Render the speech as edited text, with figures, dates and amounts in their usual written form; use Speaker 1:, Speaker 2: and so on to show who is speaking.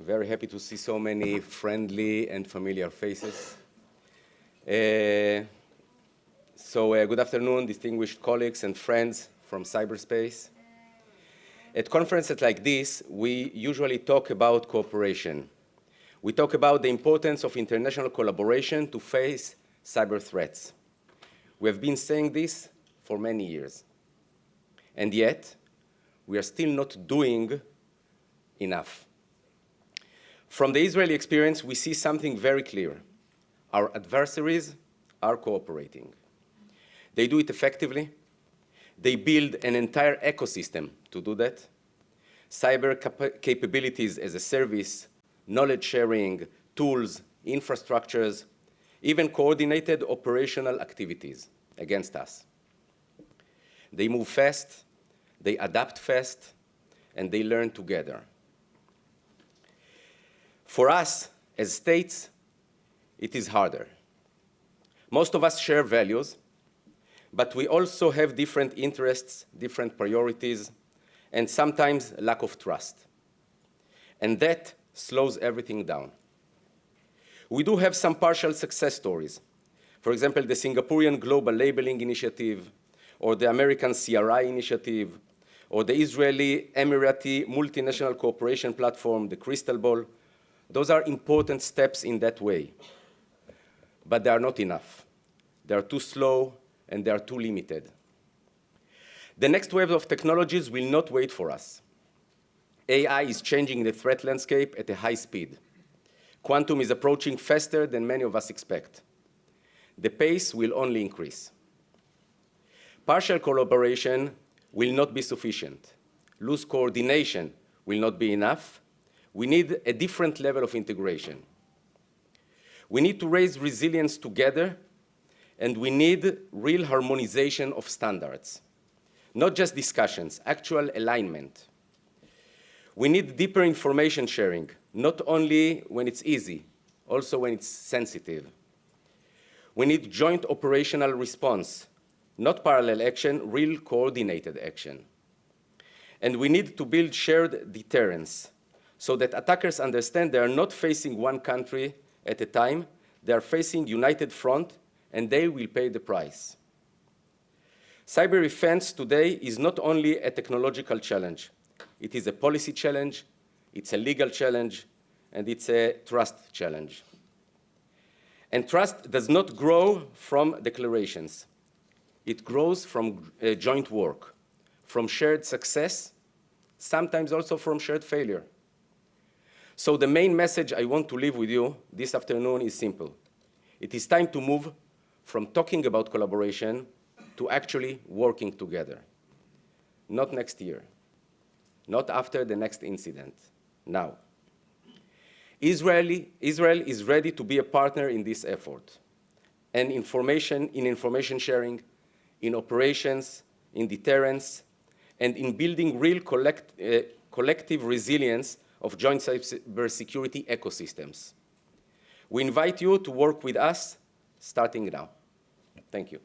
Speaker 1: Very happy to see so many friendly and familiar faces. Good afternoon, distinguished colleagues and friends from cyberspace. At conferences like this, we usually talk about cooperation. We talk about the importance of international collaboration to face cyber threats. We have been saying this for many years. And yet, we are still not doing enough. From the Israeli experience, we see something very clear. Our adversaries are cooperating. They do it effectively. They build an entire ecosystem to do that. Cyber capabilities as a service, knowledge sharing, tools, infrastructures, even coordinated operational activities against us. They move fast, they adapt fast, and they learn together. For us, as states, it is harder. Most of us share values, but we also have different interests, different priorities, and sometimes lack of trust. And that slows everything down. We do have some partial success stories. For example, the Singaporean Global Labeling Initiative, or the American CRI Initiative, or the Israeli Emirati Multinational Cooperation Platform, the Crystal Ball. Those are important steps in that way. But they are not enough. They are too slow and they are too limited. The next wave of technologies will not wait for us. AI is changing the threat landscape at a high speed. Quantum is approaching faster than many of us expect. The pace will only increase. Partial collaboration will not be sufficient. Loose coordination will not be enough. We need a different level of integration. We need to raise resilience together, and we need real harmonization of standards. Not just discussions, actual alignment. We need deeper information sharing, not only when it's easy, also when it's sensitive. We need joint operational response, not parallel action, real coordinated action. And we need to build shared deterrence, so that attackers understand they are not facing one country at a time, they are facing united front, and they will pay the price. Cyber defense today is not only a technological challenge. It is a policy challenge, it's a legal challenge, and it's a trust challenge. And trust does not grow from declarations. It grows from joint work, from shared success, sometimes also from shared failure. So the main message I want to leave with you this afternoon is simple. It is time to move from talking about collaboration to actually working together. Not next year, not after the next incident, now. Israel is ready to be a partner in this effort, and in information sharing, in operations, in deterrence, and in building real collective resilience of joint cybersecurity ecosystems. We invite you to work with us starting now. Thank you.